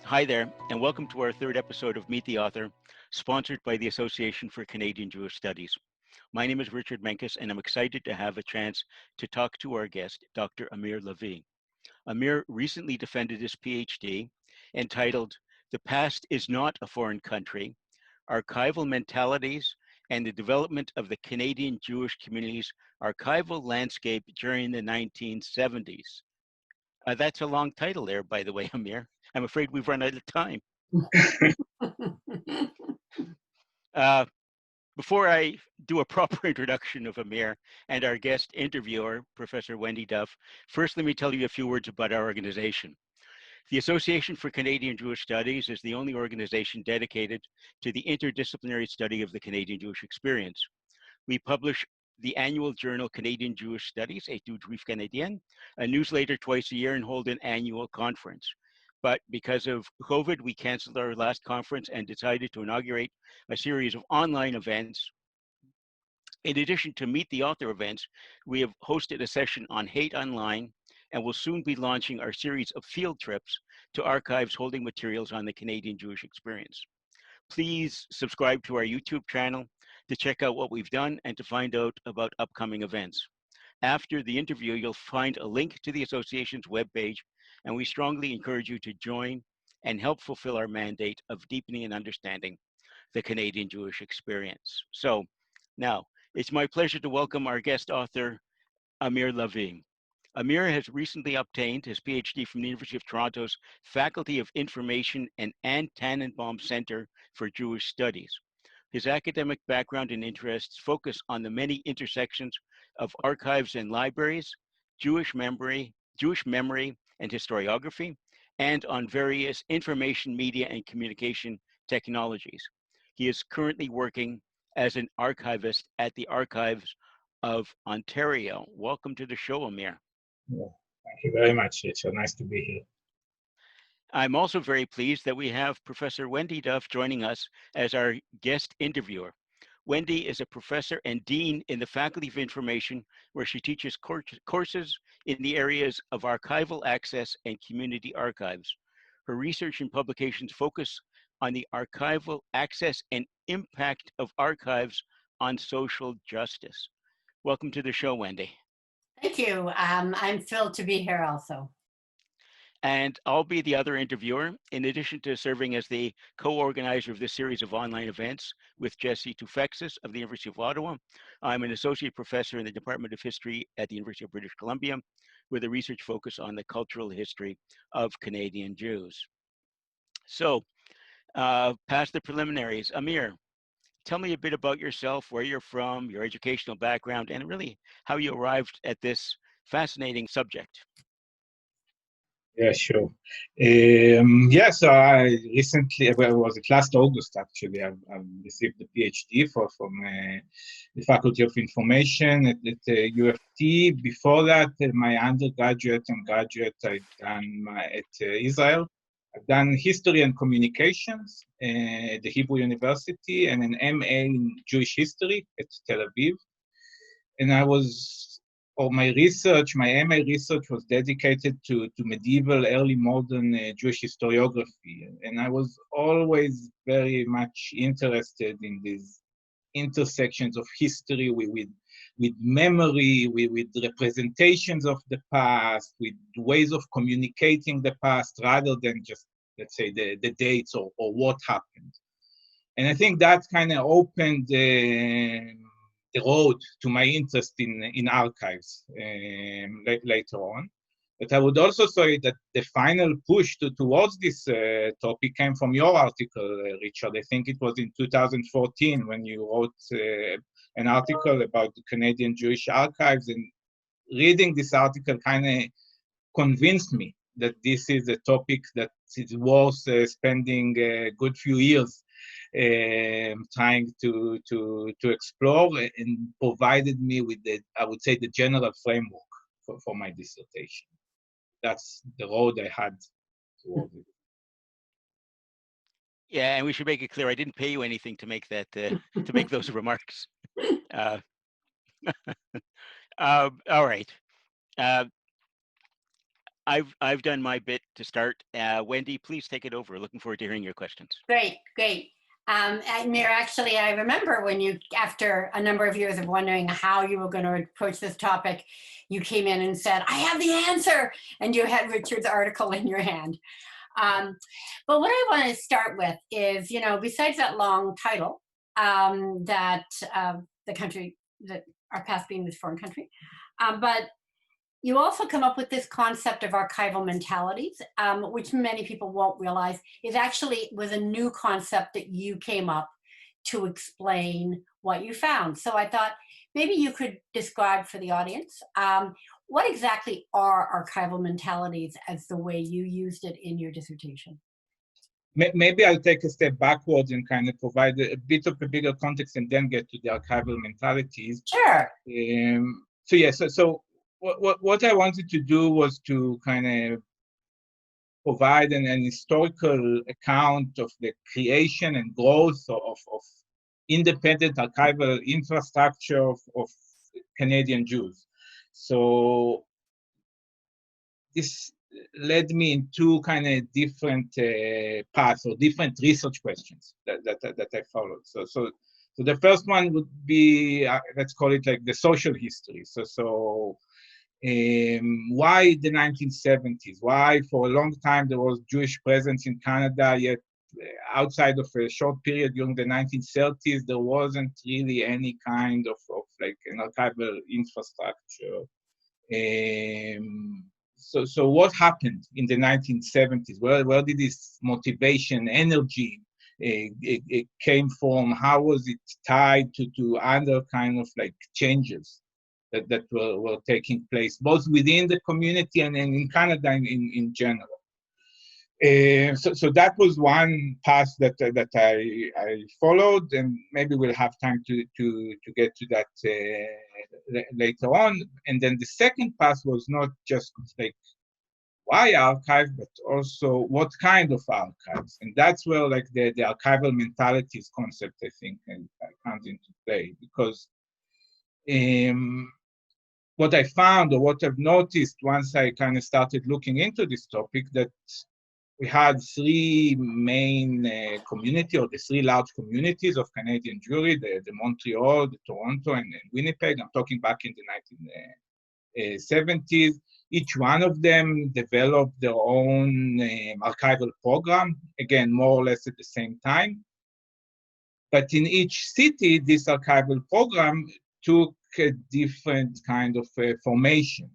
Hi there, and welcome to our third episode of Meet the Author, sponsored by the Association for Canadian Jewish Studies. My name is Richard Menkis, and I'm excited to have a chance to talk to our guest, Dr. Amir Lavie. Amir recently defended his PhD entitled The Past is Not a Foreign Country, Archival Mentalities and the Development of the Canadian Jewish Community's Archival Landscape During the 1970s. That's a long title there, by the way, Amir. I'm afraid we've run out of time. Uh, Before I do a proper introduction of Amir and our guest interviewer, Professor Wendy Duff, first let me tell you a few words about our organization. The Association for Canadian Jewish Studies is the only organization dedicated to the interdisciplinary study of the Canadian Jewish experience. We publish the annual journal Canadian Jewish Studies, Études Juives Canadiennes, a newsletter twice a year, and hold an annual conference. But because of COVID, we canceled our last conference and decided to inaugurate a series of online events. In addition to Meet the Author events, we have hosted a session on hate online and will soon be launching our series of field trips to archives holding materials on the Canadian Jewish experience. Please subscribe to our YouTube channel to check out what we've done and to find out about upcoming events. After the interview, you'll find a link to the association's webpage, and we strongly encourage you to join and help fulfill our mandate of deepening and understanding the Canadian Jewish experience. So now, it's my pleasure to welcome our guest author, Amir Lavie. Amir has recently obtained his PhD from the University of Toronto's Faculty of Information and Anne Tannenbaum Center for Jewish Studies. His academic background and interests focus on the many intersections of archives and libraries, Jewish memory and historiography, and on various information, media, and communication technologies. He is currently working as an archivist at the Archives of Ontario. Welcome to the show, Amir. Yeah, thank you very much, Richard. Nice to be here. I'm also very pleased that we have Professor Wendy Duff joining us as our guest interviewer. Wendy is a professor and dean in the Faculty of Information, where she teaches courses in the areas of archival access and community archives. Her research and publications focus on the archival access and impact of archives on social justice. Welcome to the show, Wendy. Thank you. I'm thrilled to be here also. And I'll be the other interviewer, in addition to serving as the co-organizer of this series of online events with Jesse Toufexis of the University of Ottawa. I'm an associate professor in the Department of History at the University of British Columbia, with a research focus on the cultural history of Canadian Jews. So, past the preliminaries, Amir, tell me a bit about yourself, where you're from, your educational background, and really how you arrived at this fascinating subject. Yeah, sure. So I recently, well, it was last August actually, I've received the PhD from the Faculty of Information at U of T. Before that, my undergraduate and graduate I've done at Israel. I've done History and Communications at the Hebrew University and an MA in Jewish History at Tel Aviv. And my MA research was dedicated to medieval, early modern Jewish historiography. And I was always very much interested in these intersections of history with memory, with representations of the past, with ways of communicating the past rather than just, let's say, the dates or what happened. And I think that kind of opened the road to my interest in archives later on. But I would also say that the final push towards this topic came from your article, Richard. I think it was in 2014 when you wrote an article about the Canadian Jewish archives, and reading this article kind of convinced me that this is a topic that is worth spending a good few years trying to explore, and provided me with I would say, the general framework for my dissertation. That's the road I had towards it. Yeah, and we should make it clear, I didn't pay you anything to make that to make those remarks. All right. I've done my bit to start. Wendy, please take it over. Looking forward to hearing your questions. Great, great. Amir, actually, I remember when you, after a number of years of wondering how you were going to approach this topic, you came in and said, I have the answer, and you had Richard's article in your hand. But what I want to start with is, you know, besides that long title, that the country, that our past being this foreign country, but you also come up with this concept of archival mentalities, which many people won't realize is actually was a new concept that you came up to explain what you found. So I thought maybe you could describe for the audience what exactly are archival mentalities as the way you used it in your dissertation. Maybe I'll take a step backwards and kind of provide a bit of a bigger context and then get to the archival mentalities. Sure. So yeah, so what I wanted to do was to kind of provide an historical account of the creation and growth of independent archival infrastructure of Canadian Jews. So this led me in two kind of different paths or different research questions that I followed. So the first one would be, let's call it like the social history. So why the 1970s? Why for a long time there was Jewish presence in Canada, yet outside of a short period during the 1930s, there wasn't really any kind of like an archival infrastructure. So what happened in the 1970s? Where did this motivation, energy it came from? How was it tied to other kind of like changes that were taking place, both within the community and in Canada in general? So that was one path that I followed, and maybe we'll have time to get to that later on. And then the second path was not just like why archive, but also what kind of archives, and that's where like the archival mentalities concept I think comes into play, because what I found or what I've noticed once I kind of started looking into this topic, that we had three main community, or the three large communities of Canadian Jewry, the Montreal, the Toronto, and Winnipeg. I'm talking back in the 1970s. Each one of them developed their own archival program, again, more or less at the same time. But in each city, this archival program took a different kind of formation.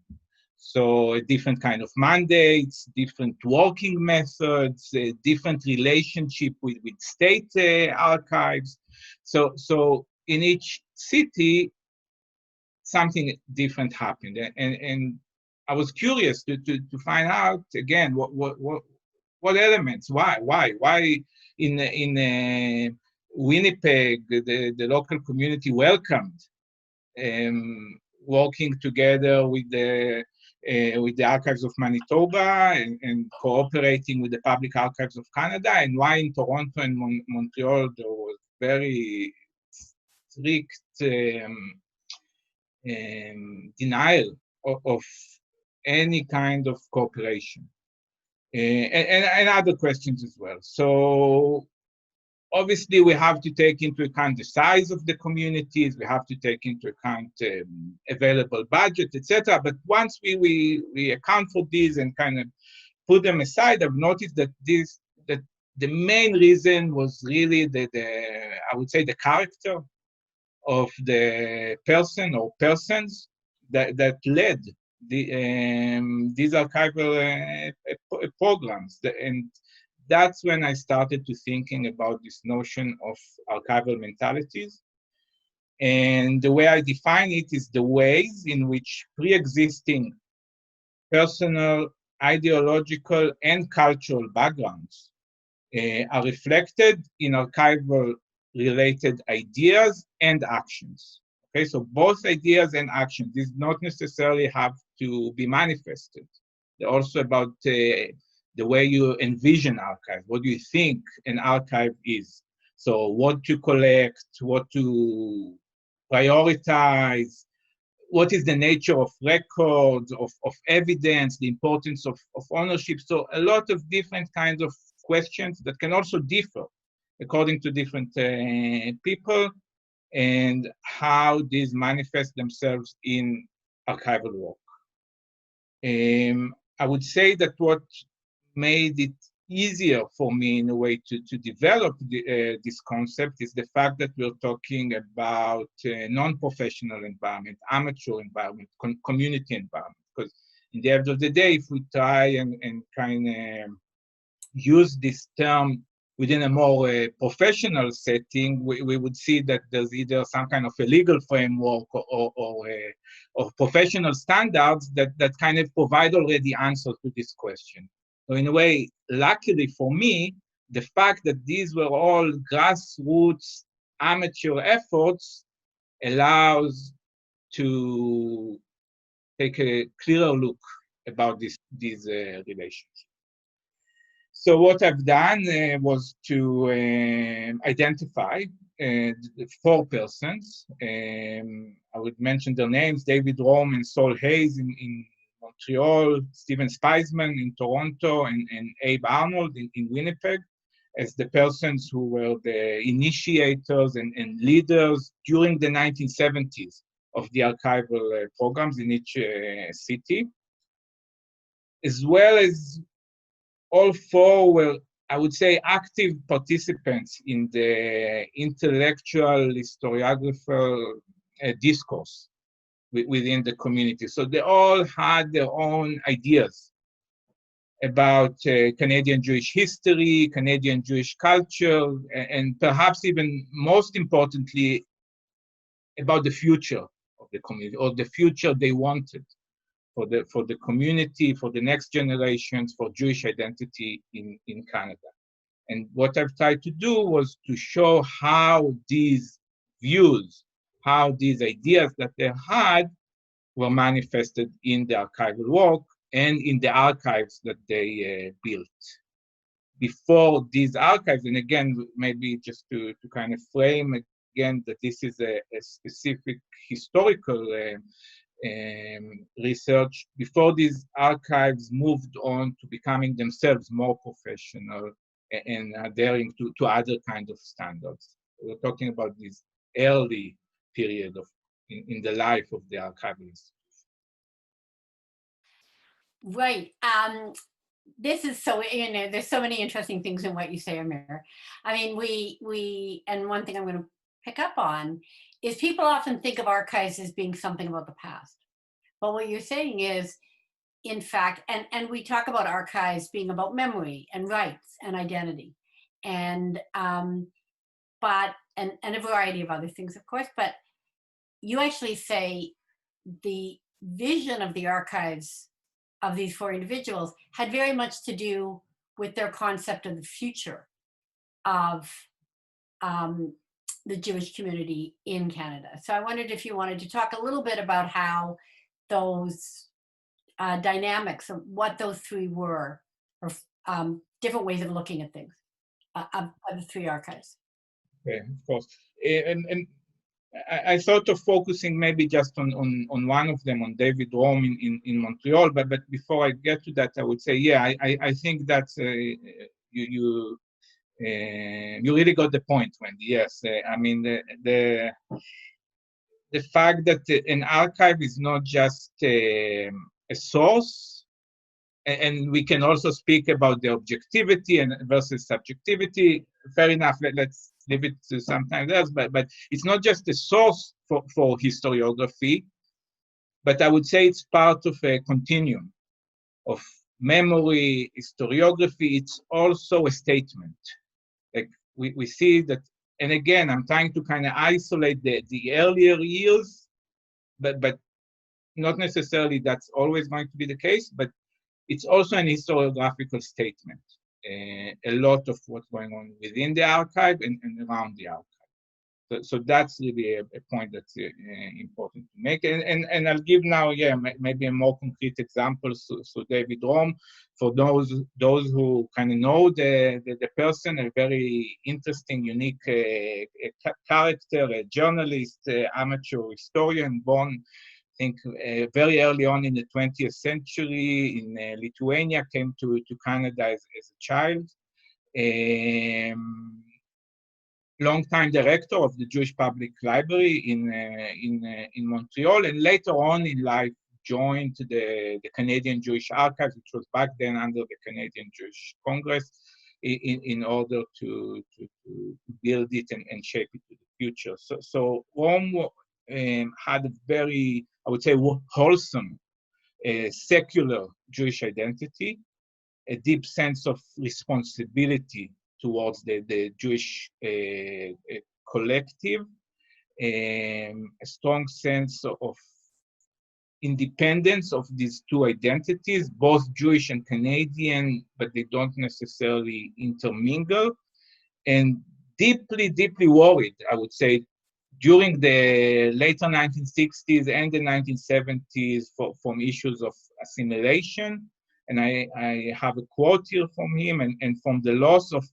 So a different kind of mandates, different working methods, different relationship with state archives. So in each city, something different happened. And I was curious to find out, again, what elements, why in Winnipeg, the local community welcomed working together with the Archives of Manitoba and cooperating with the Public Archives of Canada, and why in Toronto and Montreal there was very strict denial of any kind of cooperation, and other questions as well. So obviously, we have to take into account the size of the communities. We have to take into account available budget, etc. But once we account for these and kind of put them aside, I've noticed that the main reason was really I would say the character of the person or persons that led these archival programs, and that's when I started to thinking about this notion of archival mentalities. And the way I define it is the ways in which pre-existing personal, ideological, and cultural backgrounds are reflected in archival related ideas and actions. Okay, so both ideas and actions, these not necessarily have to be manifested. They're also about the way you envision archive. What do you think an archive is? So what to collect, what to prioritize, what is the nature of records, of evidence, the importance of ownership. So a lot of different kinds of questions that can also differ according to different people, and how these manifest themselves in archival work. I would say that what made it easier for me in a way to develop this concept is the fact that we're talking about non-professional environment, amateur environment, community environment. Because in the end of the day, if we try and kind of use this term within a more professional setting, we would see that there's either some kind of a legal framework or professional standards that kind of provide already answers to this question. So in a way, luckily for me, the fact that these were all grassroots amateur efforts allows to take a clearer look about these relationships. So what I've done was to identify 4 persons. I would mention their names: David Rome and Saul Hayes in Montreal, Stephen Speisman in Toronto, and Abe Arnold in Winnipeg, as the persons who were the initiators and leaders during the 1970s of the archival programs in each city, as well as all 4 were, I would say, active participants in the intellectual historiographical discourse within the community. So they all had their own ideas about Canadian Jewish history, Canadian Jewish culture, and perhaps even most importantly, about the future of the community, or the future they wanted for the community, for the next generations, for Jewish identity in Canada. And what I've tried to do was to show how these views, how these ideas that they had were manifested in the archival work and in the archives that they built. Before these archives, and again, maybe just to kind of frame again that this is a specific historical research, before these archives moved on to becoming themselves more professional and adhering to other kinds of standards. We're talking about this early period in the life of the archivist. Right. This is so, there's so many interesting things in what you say, Amir. I mean, and one thing I'm going to pick up on is people often think of archives as being something about the past. But what you're saying is, in fact, and we talk about archives being about memory and rights and identity, and a variety of other things, of course. But you actually say the vision of the archives of these 4 individuals had very much to do with their concept of the future of the Jewish community in Canada. So I wondered if you wanted to talk a little bit about how those dynamics of what those 3 were, or different ways of looking at things of the 3 archives. Okay, of course. And I thought of focusing maybe just on one of them, on David Rome in Montreal, but before I get to that, I would say, yeah, I think that you really got the point, Wendy. Yes, I mean the fact that an archive is not just a source, and we can also speak about the objectivity and versus subjectivity. Fair enough. Let's leave it to sometime else. But it's not just a source for historiography, but I would say it's part of a continuum of memory, historiography. It's also a statement. Like we see that, and again, I'm trying to kind of isolate the earlier years, but not necessarily that's always going to be the case, but it's also an historiographical statement. A lot of what's going on within the archive and around the archive. So that's really a point that's important to make. And I'll give now, maybe a more concrete example. So David Rome, for those who kind of know the person, a very interesting, unique character, a journalist, amateur historian, born think very early on in the 20th century in Lithuania, came to Canada as a child. Long-time director of the Jewish Public Library in Montreal, and later on in life joined the Canadian Jewish Archives, which was back then under the Canadian Jewish Congress, in order to build it and shape it to the future. So Rom had a very, I would say, wholesome, secular Jewish identity, a deep sense of responsibility towards the Jewish collective, a strong sense of independence of these two identities, both Jewish and Canadian, but they don't necessarily intermingle, and deeply, deeply worried, I would say, during the later 1960s and the 1970s from issues of assimilation. And I have a quote here from him, and from the loss of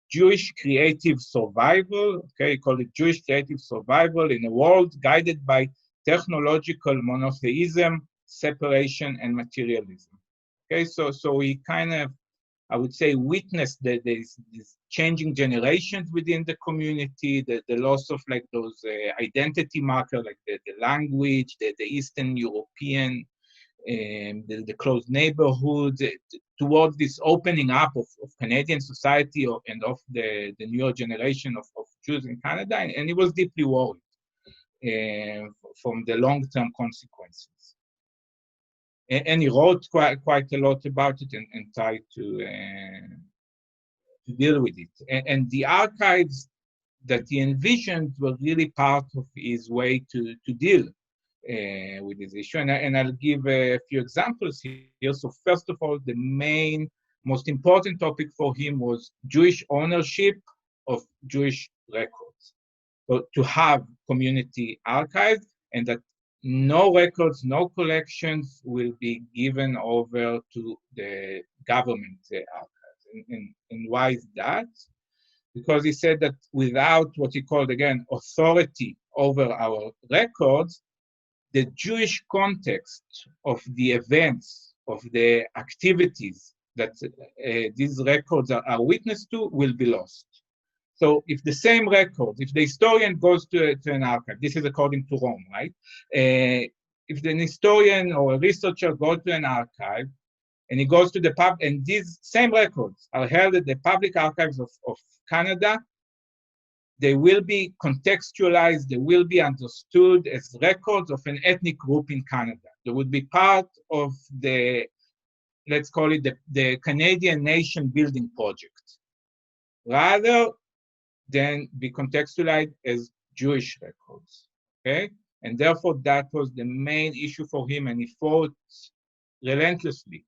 Jewish creative survival, okay, he called it Jewish creative survival in a world guided by technological monotheism, separation, and materialism. Okay, so we kind of, I would say, witnessed these changing generations within the community, the loss of like those identity markers, like the language, the Eastern European, the close neighborhoods, towards this opening up of Canadian society and of the newer generation of Jews in Canada, and he was deeply worried from the long-term consequences. And he wrote quite a lot about it and tried to deal with it. And the archives that he envisioned were really part of his way to deal with this issue. And I'll give a few examples here. So first of all, the main, most important topic for him was Jewish ownership of Jewish records. So to have community archives, and that no records, no collections will be given over to the government archives. And why is that? Because he said that without what he called, again, authority over our records, the Jewish context of the events, of the activities that these records are witness to will be lost. So if the same records, if the historian goes to an archive, this is according to Rome, right? If the historian or a researcher goes to an archive and he goes to the pub, and these same records are held at the public archives of Canada, they will be contextualized, they will be understood as records of an ethnic group in Canada. They would be part of the, let's call it the Canadian nation building project, rather than be contextualized as Jewish records, okay? And therefore that was the main issue for him, and he fought relentlessly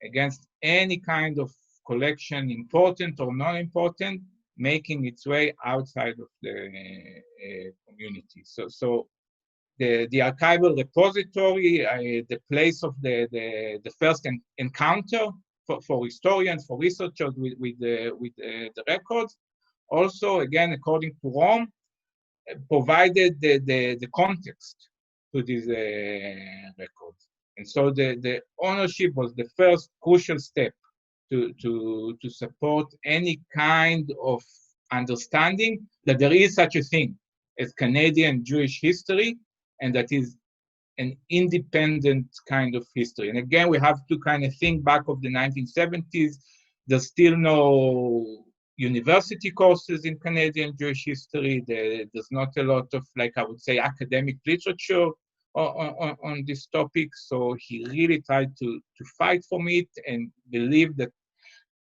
against any kind of collection, important or non-important, making its way outside of the community. So the archival repository, the place of the first encounter for historians, for researchers with the records, also, again, according to Rome, provided the context to these records. And so the ownership was the first crucial step to support any kind of understanding that there is such a thing as Canadian Jewish history, and that is an independent kind of history. And again, we have to kind of think back of the 1970s. There's still no university courses in Canadian Jewish history. There's not a lot of, like I would say, academic literature on this topic. So he really tried to fight for it and believe that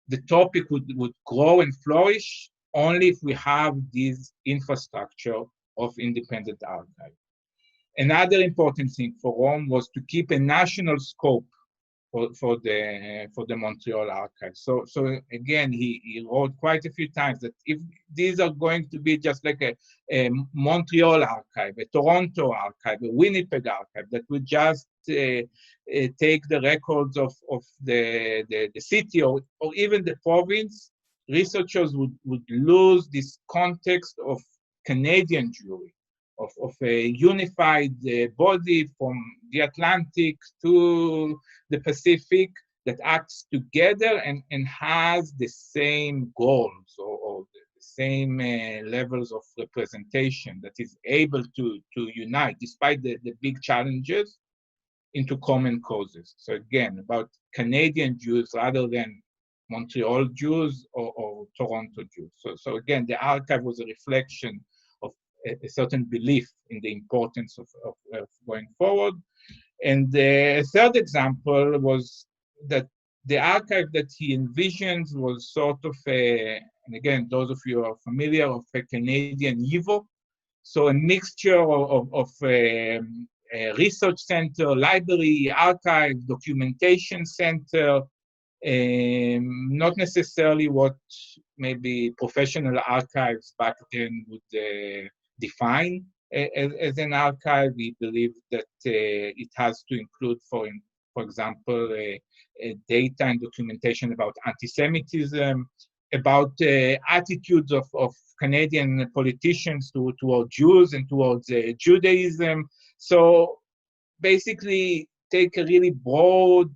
the topic would grow and flourish only if we have this infrastructure of independent archive. Another important thing for Rome was to keep a national scope for the Montreal archive. So again, he wrote quite a few times that if these are going to be just like a Montreal archive, a Toronto archive, a Winnipeg archive, that would just take the records of the city or even the province, researchers would lose this context of Canadian Jewry, of a unified body from the Atlantic to the Pacific that acts together and has the same goals or the same levels of representation, that is able to unite despite the big challenges into common causes. So again, about Canadian Jews rather than Montreal Jews or Toronto Jews. So again, the archive was a reflection of a certain belief in the importance of going forward. And the third example was that the archive that he envisioned was sort of and again, those of you who are familiar, of a Canadian YIVO. So a mixture of a research center, library, archive, documentation center, not necessarily what maybe professional archives back then would define as an archive. We believe that it has to include, for example, data and documentation about anti-Semitism, about attitudes of Canadian politicians toward Jews and towards Judaism. So basically take a really broad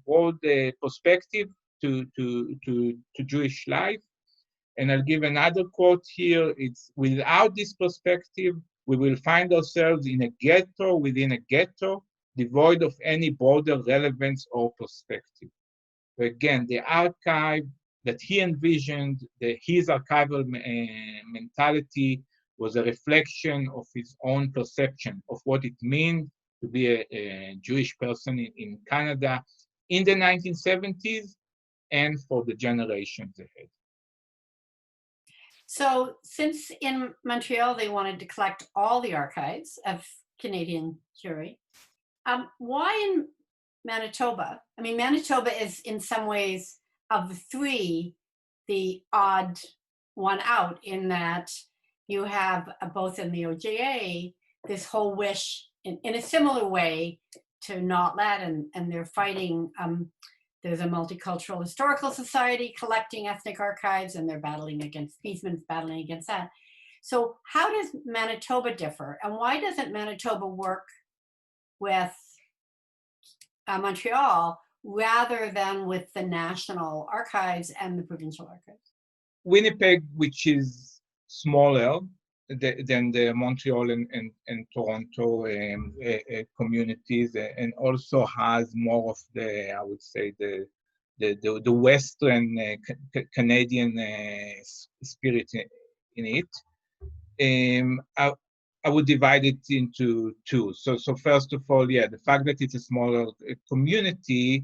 perspective to Jewish life. And I'll give another quote here. It's, without this perspective, we will find ourselves in a ghetto within a ghetto, devoid of any broader relevance or perspective. So again, the archive that he envisioned, his archival mentality, was a reflection of his own perception of what it means to be a Jewish person in Canada in the 1970s and for the generations ahead. So since in Montreal they wanted to collect all the archives of Canadian Jewry, why in Manitoba? I mean, Manitoba is in some ways of the three the odd one out, in that you have both in the OJA this whole wish in a similar way to not let, and they're fighting. There's a multicultural historical society collecting ethnic archives, and they're battling against Peaceman's battling against that. So how does Manitoba differ, and why doesn't Manitoba work with Montreal rather than with the national archives and the provincial archives? Winnipeg, which is smaller than the Montreal and Toronto communities, and also has more of the, I would say, the Western Canadian spirit in it. I would divide it into two. So first of all, yeah, the fact that it's a smaller community,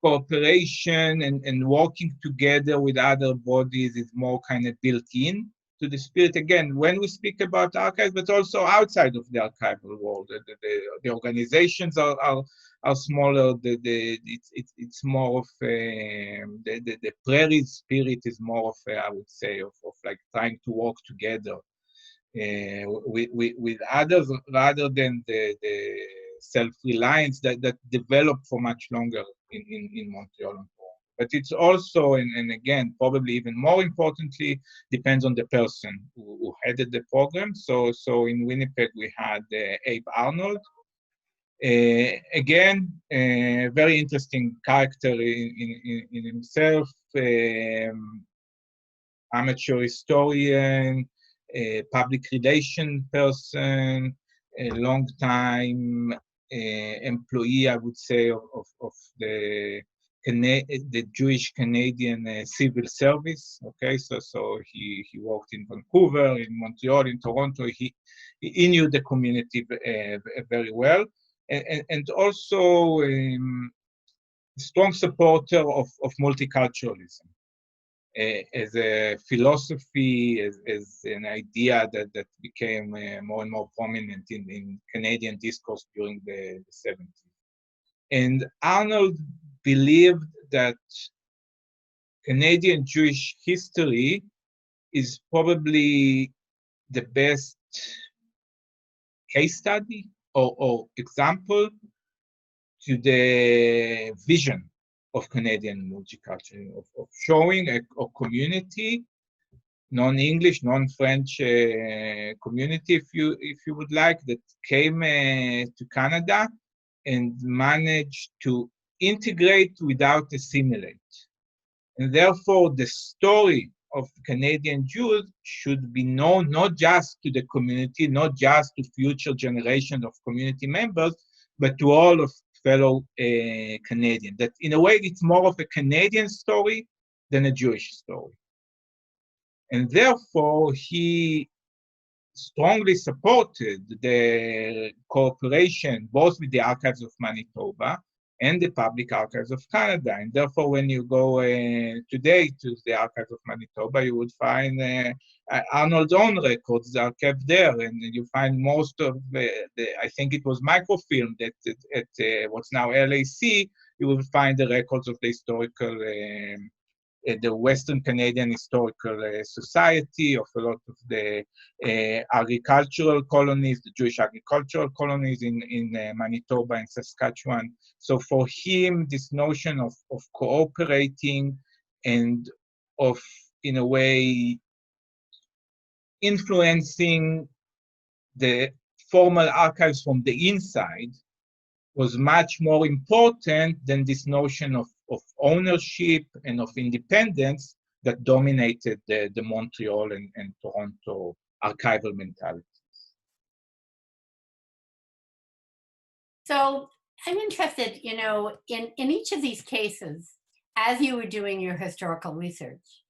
cooperation and working together with other bodies is more kind of built in to the spirit. Again, when we speak about archives, but also outside of the archival world, the organizations are smaller. It's more of the prairie spirit is more of I would say of like trying to work together with others rather than the self-reliance that developed for much longer in Montreal and Toronto. But it's also, and again, probably even more importantly, depends on the person who headed the program. So in Winnipeg, we had Abe Arnold. Again, a very interesting character in himself, amateur historian, public relation person, a long time employee, I would say, of the Jewish Canadian civil service. Okay, so he worked in Vancouver, in Montreal, in Toronto. He knew the community very well, and also a strong supporter of multiculturalism as a philosophy, as an idea that became more and more prominent in Canadian discourse during the 70s. And Arnold believed that Canadian Jewish history is probably the best case study or example to the vision of Canadian multiculturalism, of showing a community non-English, non-French community, if you would like, that came to Canada and managed to integrate without assimilate. And therefore, the story of Canadian Jews should be known not just to the community, not just to future generations of community members, but to all of fellow Canadians. That in a way, it's more of a Canadian story than a Jewish story. And therefore, he strongly supported the cooperation both with the Archives of Manitoba and the Public Archives of Canada. And therefore, when you go today to the Archives of Manitoba, you would find Arnold's own records are kept there, and you find most of I think it was microfilm that at what's now LAC, you will find the records of the historical the Western Canadian Historical Society, of a lot of the agricultural colonies, the Jewish agricultural colonies in Manitoba and Saskatchewan. So for him, this notion of cooperating and of, in a way, influencing the formal archives from the inside was much more important than this notion of ownership and of independence that dominated the Montreal and Toronto archival mentality. So I'm interested, you know, in each of these cases, as you were doing your historical research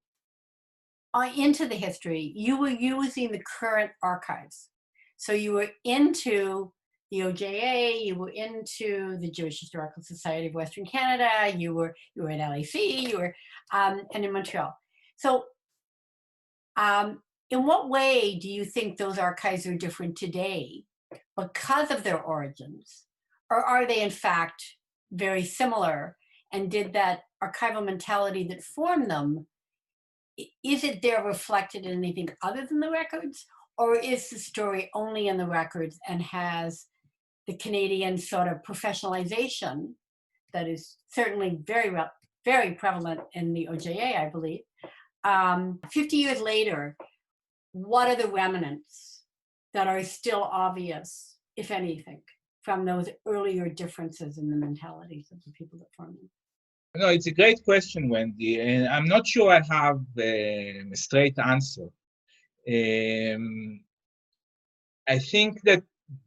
into the history, you were using the current archives. So you were into the OJA, you were into the Jewish Historical Society of Western Canada, you were at LAC, you were and in Montreal. So in what way do you think those archives are different today because of their origins? Or are they in fact very similar? And did that archival mentality that formed them, is it there reflected in anything other than the records? Or is the story only in the records and has the Canadian sort of professionalization that is certainly very prevalent in the OJA, I believe. 50 years later, what are the remnants that are still obvious, if anything, from those earlier differences in the mentalities of the people that formed them? No, it's a great question, Wendy, and I'm not sure I have a straight answer. I think that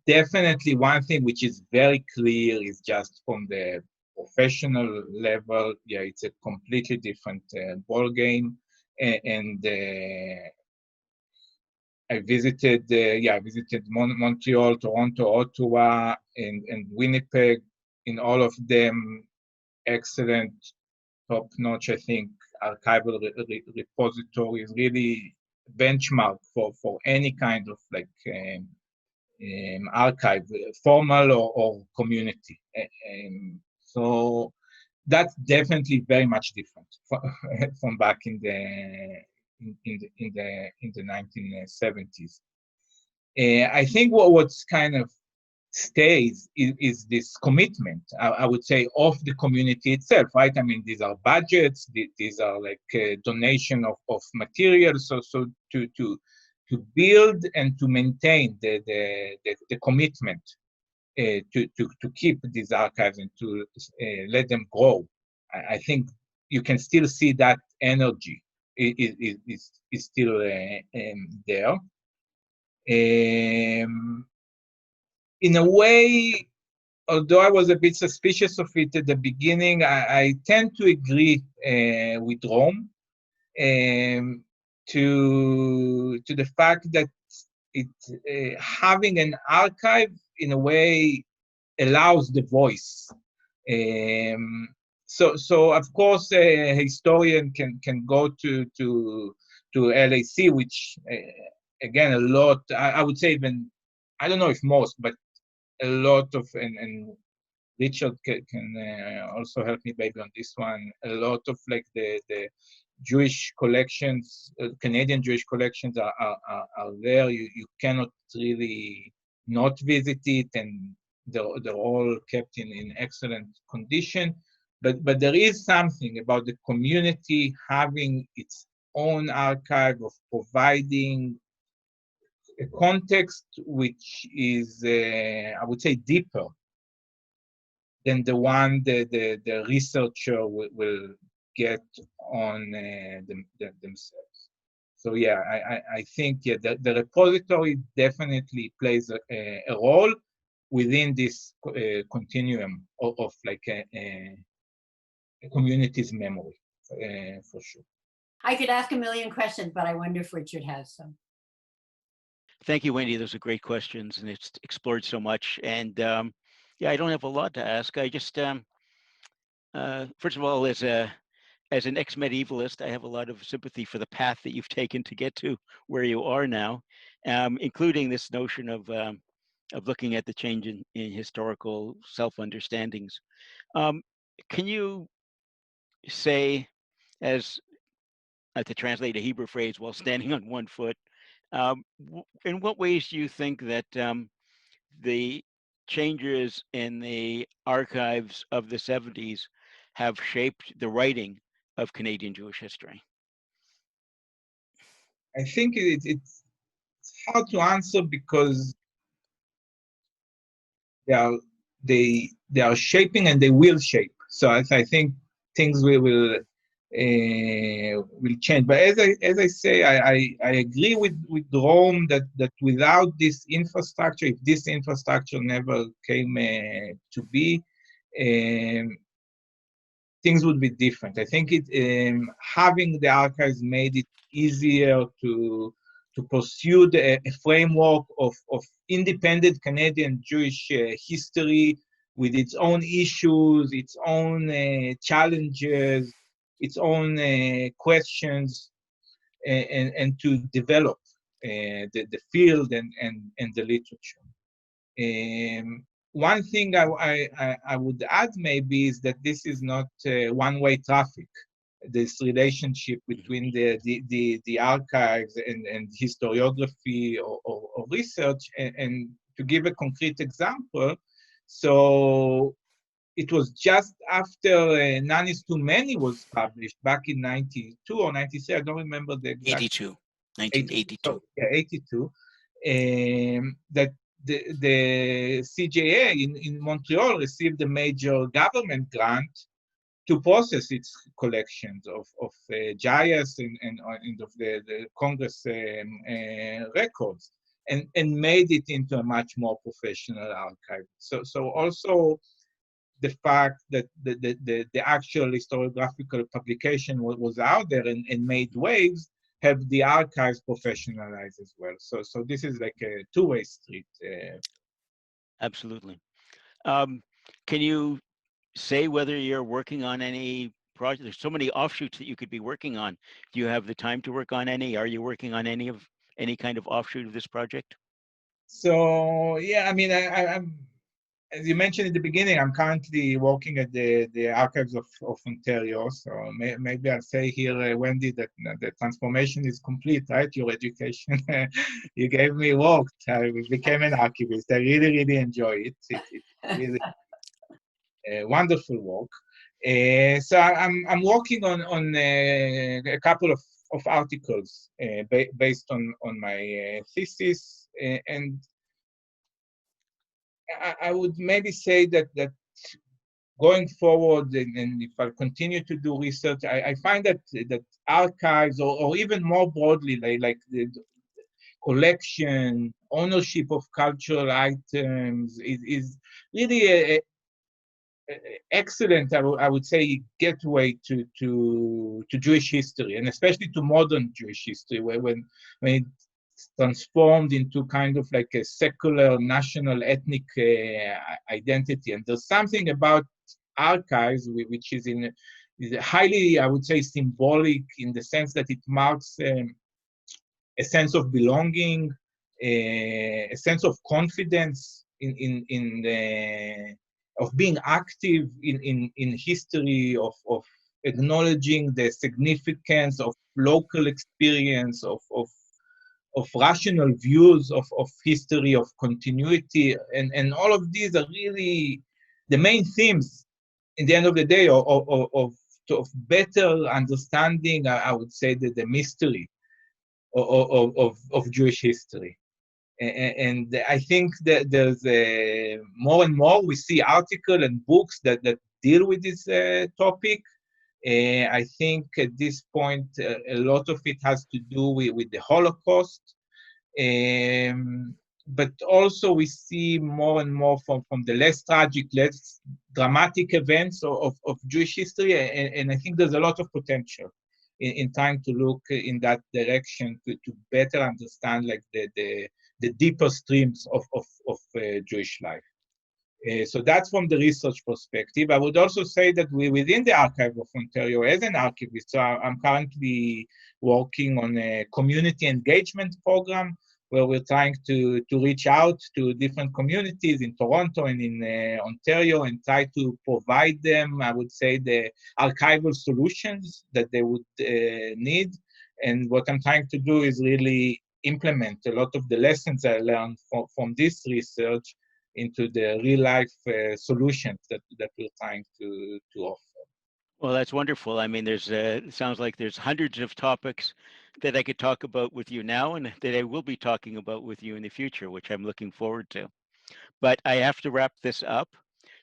definitely one thing which is very clear is just from the professional level, yeah, it's a completely different ball game. And I visited, Montreal, Toronto, Ottawa, and Winnipeg. In all of them, excellent, top-notch, I think, archival repositories, really benchmark for any kind of like archive, formal or community. So that's definitely very much different from back in the 1970s. I think what's kind of stays is this commitment, I would say, of the community itself, right? I mean, these are budgets, these are like a donation of materials, so to build and to maintain the commitment to keep these archives and to let them grow. I think you can still see that energy is still there. In a way, although I was a bit suspicious of it at the beginning, I tend to agree with Rome to the fact that having an archive in a way allows the voice. So of course a historian can go to LAC, which again a lot, I would say, even I don't know if most, but a lot of, and Richard can also help me maybe on this one, a lot of like the Jewish collections, Canadian Jewish collections are there. You cannot really not visit it, and they're all kept in excellent condition. But there is something about the community having its own archive, of providing a context which is, I would say, deeper than the one the researcher will get on themselves. So yeah, I think the repository definitely plays a role within this continuum of like a community's memory, for sure. I could ask a million questions, but I wonder if Richard has some. Thank you, Wendy. Those are great questions, and it's explored so much. And yeah, I don't have a lot to ask. I just, first of all, as an ex-medievalist, I have a lot of sympathy for the path that you've taken to get to where you are now, including this notion of looking at the change in historical self-understandings. Can you say, as to translate a Hebrew phrase, while standing on one foot, in what ways do you think that the changes in the archives of the 70s have shaped the writing of Canadian Jewish history? I think it's hard to answer because they are shaping and they will shape. So I think things will change. But as I say, I agree with Rome that without this infrastructure, if this infrastructure never came to be, things would be different. I think having the archives made it easier to pursue a framework of independent Canadian Jewish history with its own issues, its own challenges, its own questions, and to develop the field and the literature. One thing I would add maybe is that this is not one-way traffic. This relationship between the archives and historiography or research, and to give a concrete example, so it was just after None is Too Many was published back in 92 or 93, I don't remember the exact. 1982. So, yeah, 82, that the CJA in Montreal received a major government grant to process its collections of JIS and of the Congress records, and made it into a much more professional archive. So also the fact that the actual historiographical publication was out there and made waves, have the archives professionalized as well. So this is like a two-way street. Absolutely. Can you say whether you're working on any project? There's so many offshoots that you could be working on. Do you have the time to work on any? Are you working on any kind of offshoot of this project? So yeah, I mean, I'm, as you mentioned at the beginning, I'm currently working at the archives of Ontario. So maybe I'll say here, Wendy, that the transformation is complete, right? Your education, you gave me work. I became an archivist. I really, really enjoy it. It's really wonderful work. So I'm working on a couple of articles based on my thesis, and I would maybe say that going forward, and if I continue to do research, I find that archives, or even more broadly, like the collection, ownership of cultural items is really excellent, I would say, gateway to Jewish history, and especially to modern Jewish history, when it's transformed into kind of like a secular, national, ethnic identity. And there's something about archives which is highly, I would say, symbolic, in the sense that it marks a sense of belonging, a sense of confidence of being active in history, of acknowledging the significance of local experience, of rational views of history, of continuity, and all of these are really the main themes, in the end of the day, of of better understanding, I would say, that the mystery of Jewish history. And I think that there's more and more we see articles and books that deal with this topic. I think at this point, a lot of it has to do with the Holocaust. But also we see more and more from the less tragic, less dramatic events of Jewish history. And I think there's a lot of potential in trying to look in that direction to better understand like the deeper streams of Jewish life. So that's from the research perspective. I would also say that within the Archive of Ontario, as an archivist, so I'm currently working on a community engagement program where we're trying to reach out to different communities in Toronto and in Ontario and try to provide them, I would say, the archival solutions that they would need. And what I'm trying to do is really implement a lot of the lessons I learned from this research into the real life solutions that we're trying to offer. Well, that's wonderful. I mean, there's it sounds like there's hundreds of topics that I could talk about with you now and that I will be talking about with you in the future, which I'm looking forward to. But I have to wrap this up.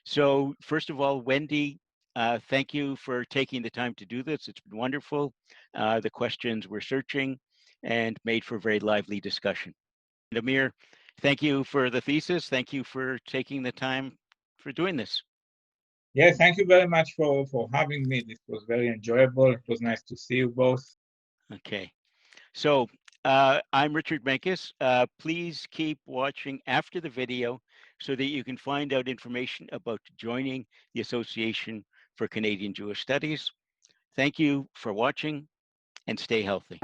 So first of all, Wendy, thank you for taking the time to do this. It's been wonderful. The questions were searching and made for very lively discussion. And Amir, thank you for the thesis. Thank you for taking the time for doing this. Yeah, thank you very much for having me. This was very enjoyable. It was nice to see you both. Okay. So I'm Richard Menkis. Please keep watching after the video so that you can find out information about joining the Association for Canadian Jewish Studies. Thank you for watching and stay healthy.